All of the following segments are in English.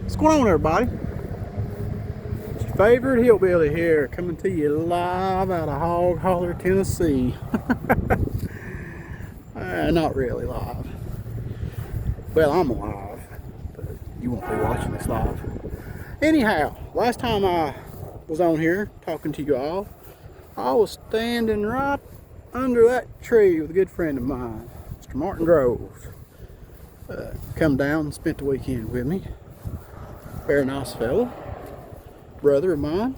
What's going on, everybody? It's your favorite hillbilly here, coming to you live out of Hog Holler, Tennessee. Not really live. Well, I'm live, but you won't be watching this live. Anyhow, last time I was on here talking to you all, I was standing right under that tree with a good friend of mine, Mr. Martin Groves. Come down and spent the weekend with me. Very nice fellow, brother of mine.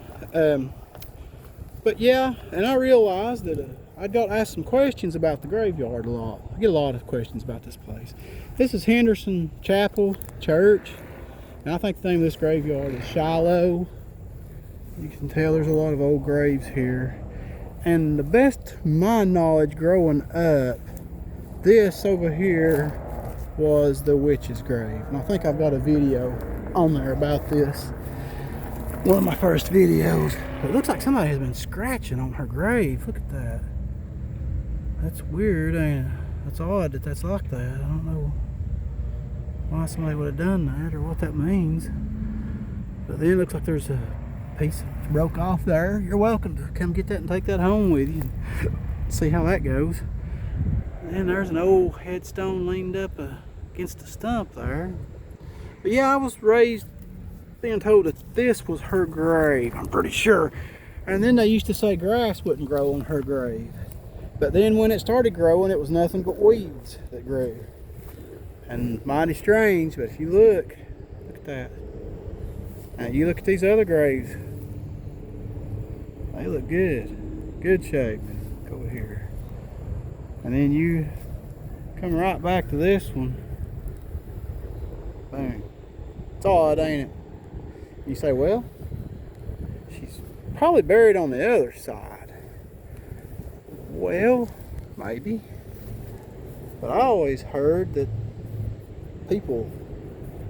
But yeah, and I realized that I got asked some questions about the graveyard a lot. I get a lot of questions about this place. This is Henderson Chapel Church, and I think the name of this graveyard is Shiloh. You can tell there's a lot of old graves here. And the best of my knowledge growing up, this over here was the witch's grave. And I think I've got a video on there about this. One of my first videos. It looks like somebody has been scratching on her grave. Look at that. That's weird, ain't it? That's odd that that's like that. I don't know why somebody would have done that or what that means. But then it looks like there's a piece that broke off there. You're welcome to come get that and take that home with you and see how that goes. And there's an old headstone leaned up against the stump there. But yeah, I was raised being told that this was her grave, I'm pretty sure. And then they used to say grass wouldn't grow on her grave. But then when it started growing, it was nothing but weeds that grew. And mighty strange, but if you look at that. Now you look at these other graves, they look good. Good shape. Go over here. And then you come right back to this one. Boom. It's odd, ain't it? You say, well, she's probably buried on the other side. Well, maybe. But I always heard that people,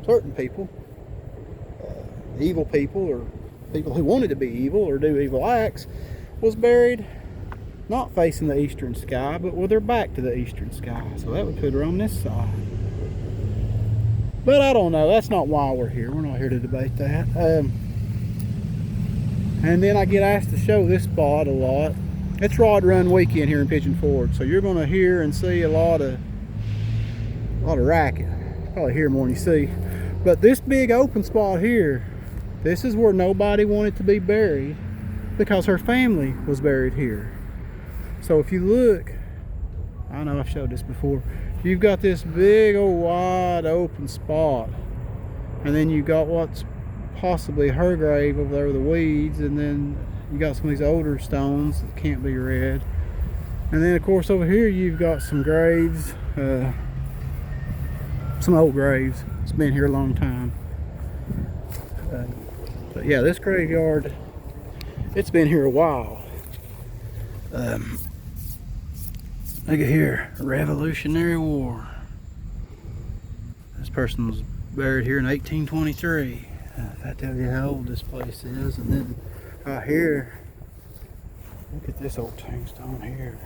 certain people, evil people or people who wanted to be evil or do evil acts, was buried not facing the eastern sky, but with her back to the eastern sky. So that would put her on this side. But I don't know. That's not why we're here. We're not here to debate that. And then I get asked to show this spot a lot. It's Rod Run weekend here in Pigeon Forge, so you're going to hear and see a lot of racket. Probably hear more than you see. But this big open spot here, this is where nobody wanted to be buried because her family was buried here. So if you look, I know I've showed this before, you've got this big old wide open spot, and then you got what's possibly her grave over there with the weeds, and then you got some of these older stones that can't be read, and then of course over here you've got some graves, some old graves. It's been here a long time. But yeah, this graveyard, it's been here a while. Look at here, Revolutionary War. This person was buried here in 1823. That tells you how old this place is. And then right here, look at this old tombstone here.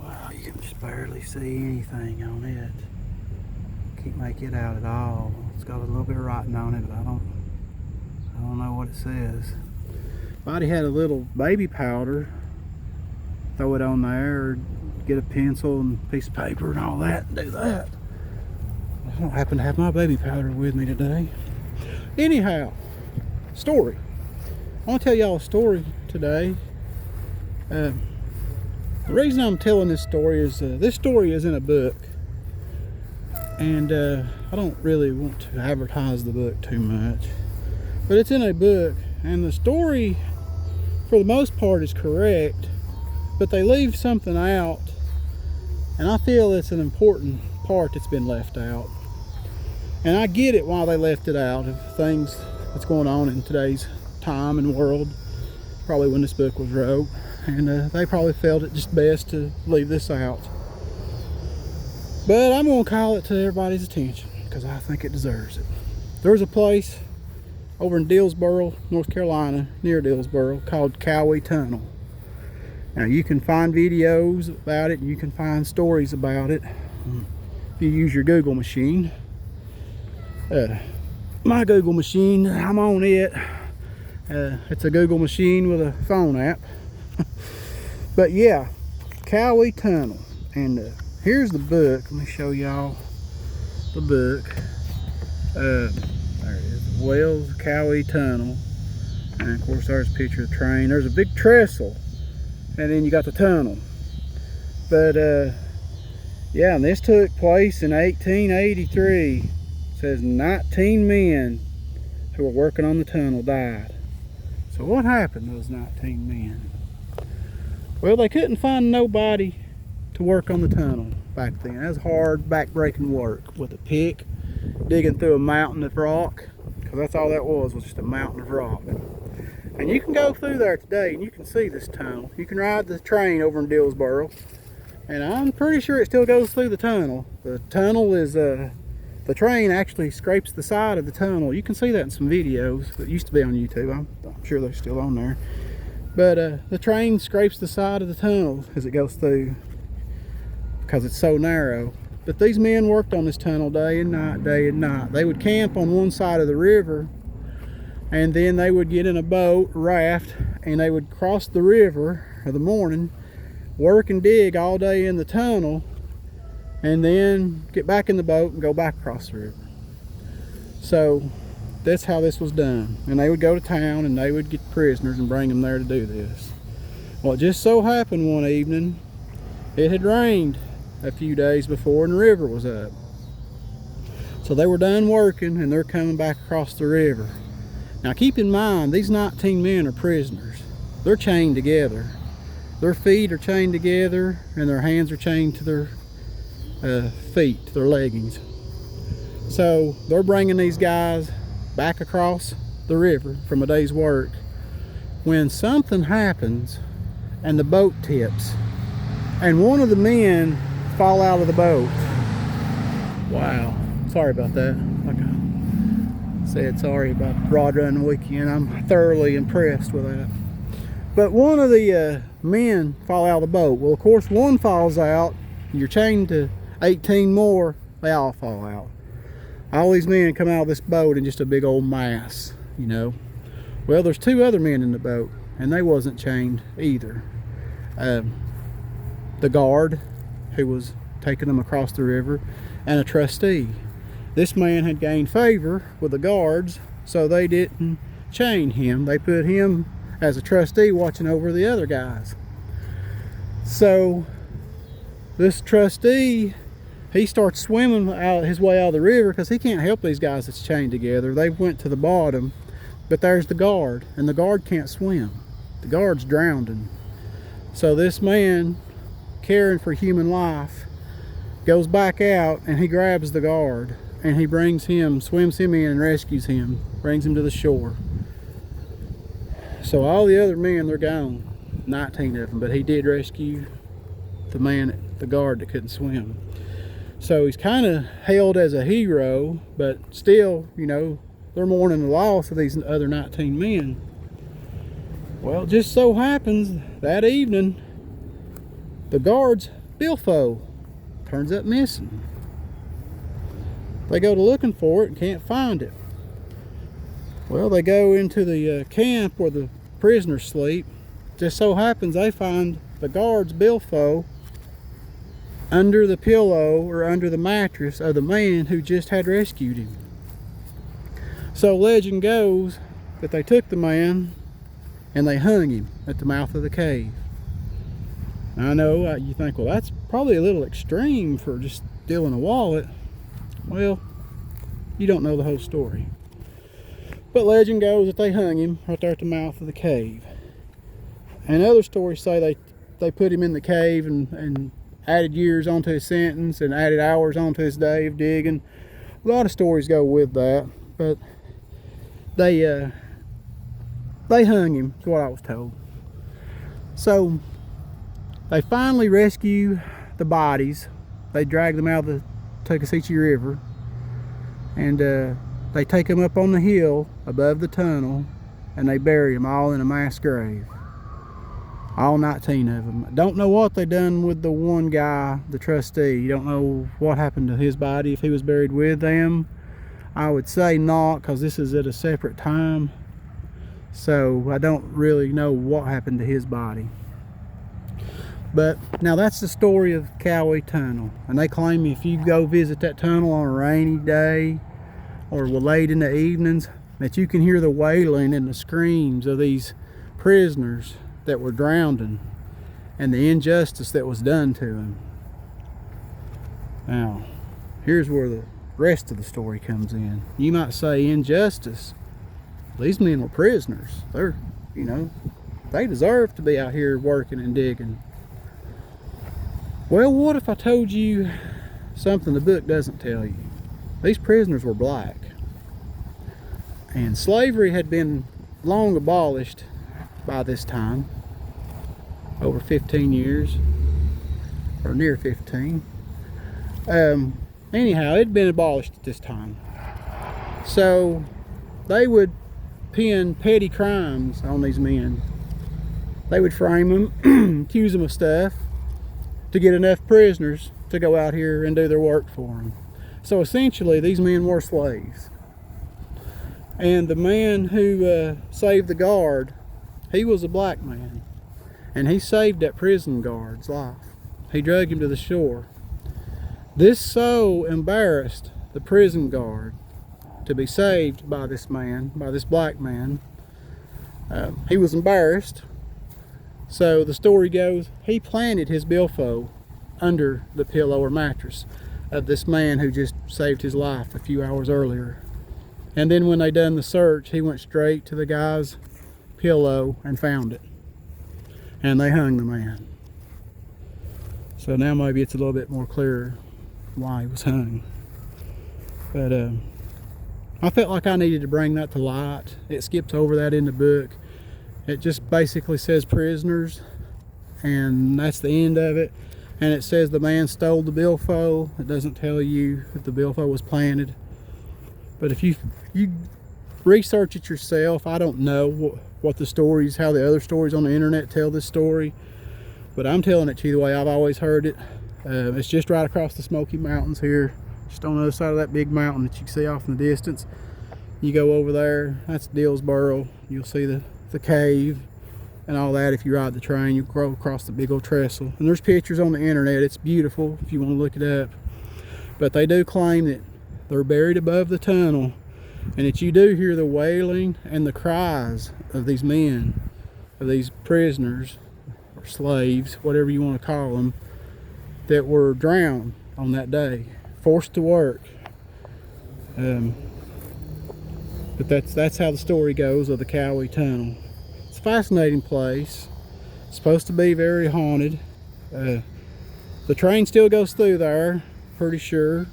Wow, you can just barely see anything on it. Can't make it out at all. It's got a little bit of writing on it, but I don't know what it says. Body had a little baby powder. Throw it on there, or get a pencil and a piece of paper and all that, and do that. I don't happen to have my baby powder with me today. Anyhow, story. I want to tell y'all a story today. The reason I'm telling this story is in a book, and I don't really want to advertise the book too much, but it's in a book, and the story for the most part is correct, but they leave something out, and I feel it's an important part that's been left out. And I get it why they left it out of things that's going on in today's time and world, probably when this book was wrote, and they probably felt it just best to leave this out. But I'm going to call it to everybody's attention because I think it deserves it. There's a place over in Dillsboro, North Carolina, near Dillsboro, called Cowee Tunnel. Now you can find videos about it, and you can find stories about it if you use your Google machine. my Google machine. I'm on it. It's a Google machine with a phone app. But yeah, Cowee Tunnel. And here's the book. Let me show y'all the book. There it is. Wells Cowee Tunnel. And of course there's a picture of the train. There's a big trestle. And then you got the tunnel. But yeah, and this took place in 1883. It says 19 men who were working on the tunnel died. So what happened to those 19 men? Well, they couldn't find nobody to work on the tunnel back then. That was hard, back-breaking work with a pick, digging through a mountain of rock, because that's all that was just a mountain of rock. And you can go through there today and you can see this tunnel. You can ride the train over in Dillsboro, and I'm pretty sure it still goes through the tunnel. The tunnel is the train actually scrapes the side of the tunnel. You can see that in some videos that used to be on YouTube. I'm sure they're still on there. But the train scrapes the side of the tunnel as it goes through because it's so narrow. But these men worked on this tunnel day and night, day and night. They would camp on one side of the river, and then they would get in a boat, raft, and they would cross the river in the morning, work and dig all day in the tunnel, and then get back in the boat and go back across the river. So that's how this was done. And they would go to town and they would get prisoners and bring them there to do this. Well, it just so happened one evening it had rained a few days before and the river was up. So they were done working and they're coming back across the river. Now keep in mind, these 19 men are prisoners. They're chained together. Their feet are chained together and their hands are chained to their feet, their leggings. So they're bringing these guys back across the river from a day's work when something happens and the boat tips and one of the men fall out of the boat. Wow, sorry about that. Like I said, sorry about Rod Run Weekend. I'm thoroughly impressed with that. But one of the men fall out of the boat. Well, of course, one falls out. You're chained to 18 more, they all fall out. All these men come out of this boat in just a big old mass, you know. Well, there's two other men in the boat, and they wasn't chained either. The guard who was taking them across the river, and a trustee. This man had gained favor with the guards, so they didn't chain him. They put him as a trustee watching over the other guys. So this trustee, he starts swimming out his way out of the river because he can't help these guys that's chained together. They went to the bottom, but there's the guard, and the guard can't swim. The guard's drowning. So this man, caring for human life, goes back out and he grabs the guard and he brings him, swims him in and rescues him, brings him to the shore. So all the other men, they're gone, 19 of them, but he did rescue the man, the guard that couldn't swim. So he's kind of hailed as a hero, but still, you know, they're mourning the loss of these other 19 men. Well, it just so happens that evening, the guard's billfold turns up missing. They go to looking for it and can't find it. Well, they go into the camp where the prisoners sleep. Just so happens they find the guard's billfold under the pillow or under the mattress of the man who just had rescued him. So legend goes that they took the man and they hung him at the mouth of the cave. Now, I know you think, well, that's probably a little extreme for just stealing a wallet. Well, you don't know the whole story. But legend goes that they hung him right there at the mouth of the cave. And other stories say they put him in the cave and added years onto his sentence and added hours onto his day of digging. A lot of stories go with that, but they hung him, is what I was told. So they finally rescue the bodies. They drag them out of the Tuckasegee River, and they take them up on the hill above the tunnel, and they bury them all in a mass grave. All 19 of them. Don't know what they done with the one guy, the trustee. Don't know what happened to his body, if he was buried with them. I would say not, because this is at a separate time. So I don't really know what happened to his body. But now that's the story of Cowee Tunnel. And they claim if you go visit that tunnel on a rainy day or late in the evenings, that you can hear the wailing and the screams of these prisoners that were drowning and the injustice that was done to them. Now, here's where the rest of the story comes in. You might say injustice. These men were prisoners. They're, you know, they deserve to be out here working and digging. Well, what if I told you something the book doesn't tell you? These prisoners were black. And slavery had been long abolished by this time. Over 15 years. Or near 15. Anyhow, it had been abolished at this time. So they would pin petty crimes on these men. They would frame them, accuse them of stuff, to get enough prisoners to go out here and do their work for them. So essentially, these men were slaves. And the man who saved the guard, he was a black man. And he saved that prison guard's life. He dragged him to the shore. This so embarrassed the prison guard to be saved by this man, by this black man. He was embarrassed. So the story goes, he planted his billfold under the pillow or mattress of this man who just saved his life a few hours earlier. And then when they done the search, he went straight to the guy's pillow and found it. And they hung the man. So now maybe it's a little bit more clear why he was hung. But I felt like I needed to bring that to light. It skips over that in the book. It just basically says prisoners, and that's the end of it. And it says the man stole the billfold. It doesn't tell you if the billfold was planted. But if you research it yourself, I don't know what the stories, how the other stories on the internet tell this story. But I'm telling it to you the way I've always heard it. It's just right across the Smoky Mountains here. Just on the other side of that big mountain that you can see off in the distance. You go over there, that's Dillsboro. You'll see the cave and all that. If you ride the train, you'll go across the big old trestle. And there's pictures on the internet. It's beautiful if you want to look it up. But they do claim that they're buried above the tunnel, and that you do hear the wailing and the cries of these men, of these prisoners or slaves, whatever you want to call them, that were drowned on that day, forced to work. But that's how the story goes of the Cowee Tunnel. It's a fascinating place. It's supposed to be very haunted. The train still goes through there, pretty sure.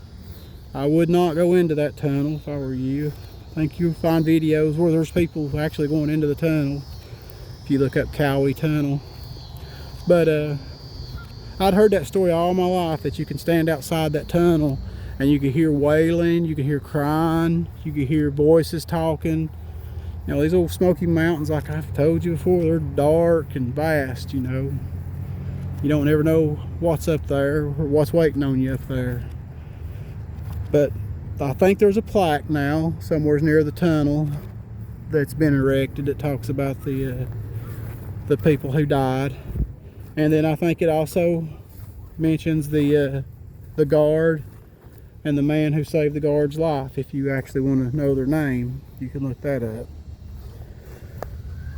I would not go into that tunnel if I were you. I think you'll find videos where there's people actually going into the tunnel if you look up Cowee Tunnel. But I'd heard that story all my life, that you can stand outside that tunnel and you can hear wailing, you can hear crying, you can hear voices talking. You know, these old Smoky Mountains, like I've told you before, they're dark and vast, you know. You don't ever know what's up there or what's waiting on you up there. But I think there's a plaque now somewhere near the tunnel that's been erected that talks about the people who died. And then I think it also mentions the guard and the man who saved the guard's life. If you actually want to know their name, you can look that up.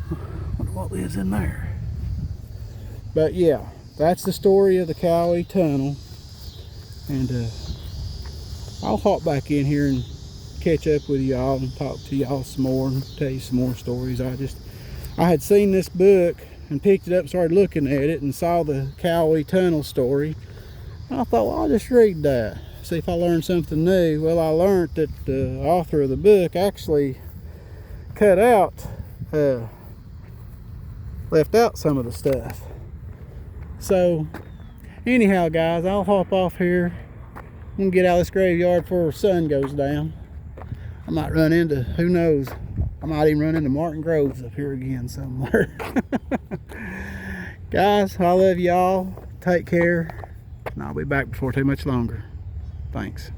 I wonder what lives in there. But yeah, that's the story of the Cowee Tunnel. And I'll hop back in here and catch up with y'all and talk to y'all some more and tell you some more stories. I had seen this book and picked it up, started looking at it, and saw the Cowee Tunnel story. And I thought, well, I'll just read that, see if I learned something new. Well, I learned that the author of the book actually cut out, left out some of the stuff. So, anyhow, guys, I'll hop off here. I'm gonna get out of this graveyard before the sun goes down. I might run into, who knows, I might even run into Martin Groves up here again somewhere. Guys, I love y'all. Take care. And I'll be back before too much longer. Thanks.